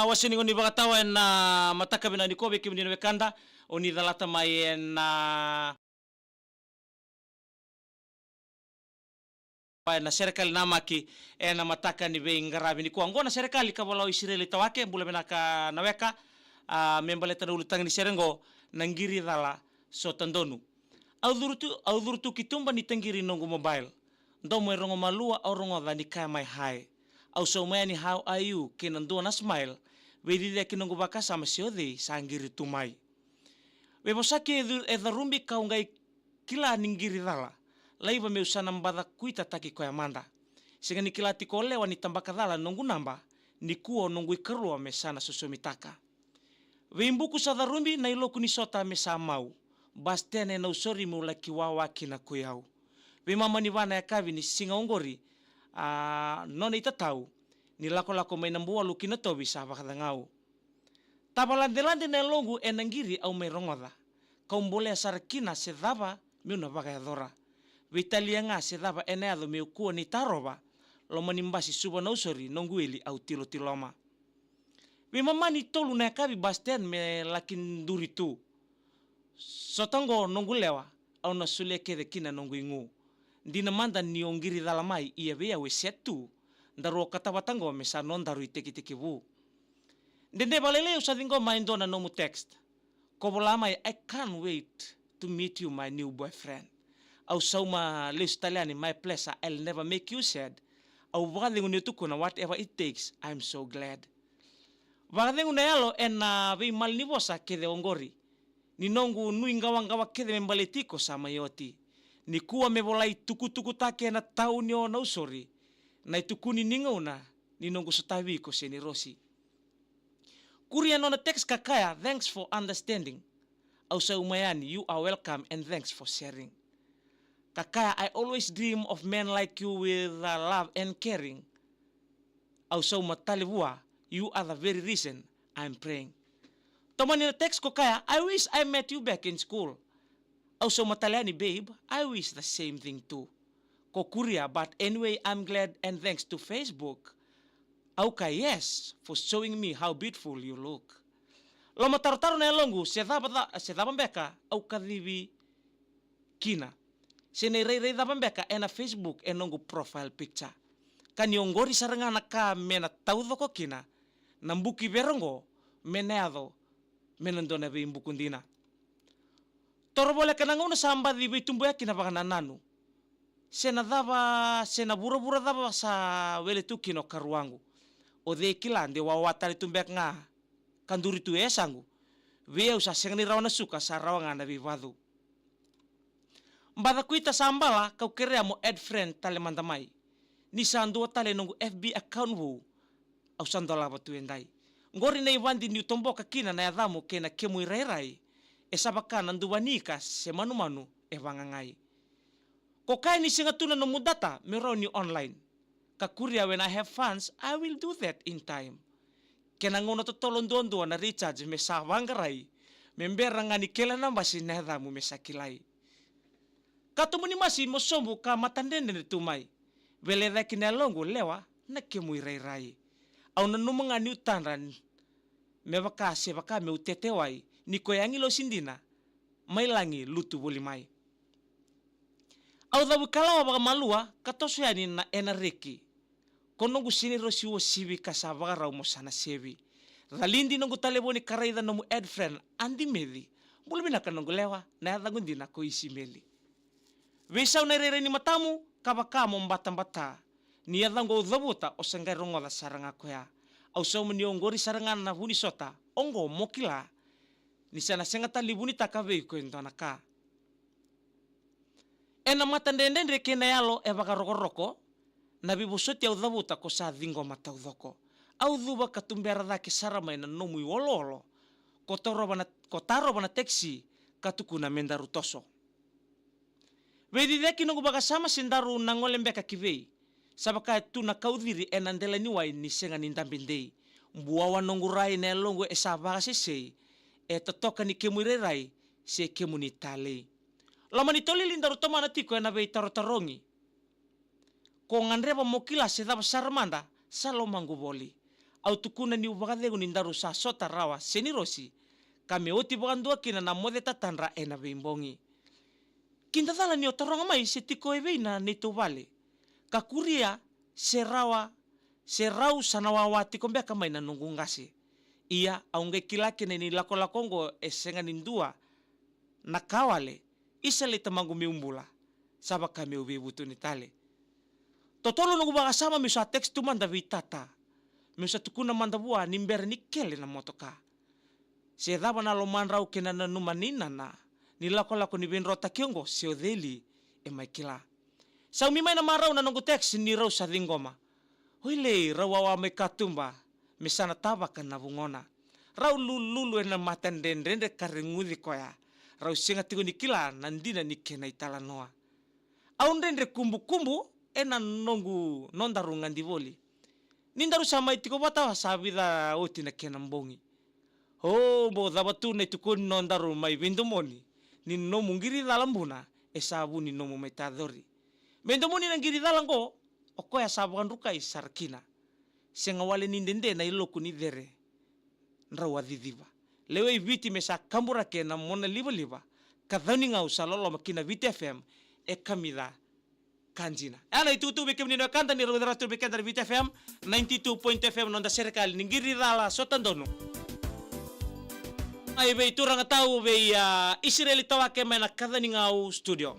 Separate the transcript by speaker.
Speaker 1: wasini ngoni bagatawa na mataka bina nikobe kimdino wekanda oni dalata mai na serikali namaki na mataka ni be ngarabi ni kwa ngona serikali kabola Israeli tawake mbula benaka naweka membaleta ulutang ni serengo nangiri dala so tandonu audhurutu kitumba ni tangiri nongo mobile ndomo erongo malua orongo dani kai mai hai au so mai ni how are you kinando na smile wedide kinongo baka sama siode sangiri tumai webosaki edharumbi kaungai kila ningiri dala laiva meusana mbada kuita taki kwa manda singa nikila tikole wani tambaka dala nongu namba nikuo nongu ikarua mesana sosomitaka weimbuku sa dharumbi na iloku ni sota mesa mau bastene na usori mula kiwawa kina kuyau we mama ni wana ya kavi ni singa ongori nona itatau ni lako may nambua luki na tobi sa bakadangau tabalande na longu enangiri au may rongoda kaumbole sarakina se daba miuna bakayadora Vitalia nga se daba eneado me kuo ni taroba lo manimbasi suba na usori nonguili au tiloma we mama ni tolu na kavi basten me lakin duritu sotongo nongulewa au na suleke de kina nonguingu ndina manda ni ongiri dalamai ia bea we setu ndaro katawatango mesa non daru iteki bu ndende balele usadingo mindona no mu text kobolamai I can't wait to meet you my new boyfriend au sauma listaliani my pleasure I'll never make you sad au vagadingo ni tukuna whatever it takes I'm so glad vagadingo na yalo ena vi malnivosa kede ongori ni nongu nuingawangawa kede membaletiko sama yoti ni kuwa mevolai tuku take na taunio na usori na itukuni ningauna ni nongu sotawi ko seni rosi kuria nona text kakaya thanks for understanding au sa umayani you are welcome and thanks for sharing kakaya I always dream of men like you with love and caring au sa umatalibua you are the very reason I'm praying tomani na text ko kaya I wish I met you back in school au sa umataliani babe I wish the same thing too Kokuria, but anyway, I'm glad and thanks to Facebook. Auka, yes, for showing me how beautiful you look. Loma tarotaro na longu, se daba beka, auka divi kina. Se ne rei daba beka ena Facebook enongu profile picture. Kani ongori sarangana ka mena taudoko kina, nambuki berongo, meneado, menandona be imbukundina. Torobole kananguna samba divi tumbuya kina baganananu. Sena bura daba sa wele tu kino karuangu o de kilande wa watari tumbek nga kanduri tu esangu weu sa sengni rawana suka sa rawanga na vivadu mbada kuita sambala kau kerea mo add friend tale mandamai ni sandu tale nongu FB account wu au sandola batu endai ngori na ivandi ni utomboka kina na yadamu kena kemu irai e sabaka nanduwanika se manu e wangangai ko kai ni singa tuna no mudata meroni online kakuria when I have funds I will do that in time kena ngono to tolondondo na recharge me sa wangarai membera ngani kela namba sineda mu mesakilai katumuni masi mosombu ka matandende ni tumai vele da kinalongo lewa na kemu irai au na numunga ni utanran me baka me utetewai ni koyangi lo sindina mailangi lutu bolimai au dabu kalawa baga malua katoso yani na enareki konongu sini rosi wo sibi kasabaga rau mosana sebi ralindi nongu taleboni karaida nomu add friend andi medi bulbina kanongu lewa na dagundi na ko isi meli wesau na rere ni matamu kabaka mo mbata ni yadango dabuta o sengai rongo da saranga koya au so muni ongori saranga na huni sota ongo mokila ni sana sengata libuni takabe ko entonaka ena matandende kena yalo e baka roko na bibusoti au dabuta ko sa dingo mataudoko au duba katumbera da ke sarama na nomu wololo ko taro bana taxi katukuna mendaru toso wedi deki no baka sama sindaru nangole mbeka kivei sabaka tu na kaudiri enandela ni wai ni senga ni ndambindei mbuawa nongurai na longo e sabaka sesei e totoka ni kemuirai se kemuni tale lama ni toli lindaru tomana tiko na bei tarotarongi ko ngandreba mokila se daba sarmanda salo manguboli au tukuna ni ubagade ni ndaru sa sota rawa senirosi kame oti bagandua kina na mode tatandra ena bimbongi kinda dala ni otoronga mai se tiko eveina ni tu vale kakuria se rau sanawawati kombe kamai na nungungasi ia aunge kilake ni lako-lakongo esenga nindua na kawale isale tamangu miumbula saba kami ubi butu ni tale totolo nungu baga sama misa teks tu manda vitata misa tukuna manda bua nimber nikele na motoka se daba na lomanrau kena na numanina na ni lako-lako ni benrota kiongo se odeli e maikila sa umimai na marau na nungu teks ni rau sa dingoma hoile rawawa me katumba misana tabaka na bungona rau lulu na matandendende karengudi koya rau singa tigo nikila nandina nikena itala noa aundendre kumbu ena nongu nondaru ngandivoli nindaru sama itiko bata sabida oti na kenambongi ho bo dabatu na tukun nondaru mai bindomoni ni no mungiri dalambuna esabu ni no metadori bindomoni nangiri dalango okoya sabu kanduka isarkina senga wale nindende na iloku ni dere nrawa didiva lewe ibiti mesa kambura ke na mona liva kadhani ngau salolo makina viti FM e kamida kanjina ana itu bekem ni kanta ni rodara tu bekem dari viti FM 92.fm nonda serikali ningiri dala sotandono ai be itu ranga tau be Israeli tawake mena kadhani ngau studio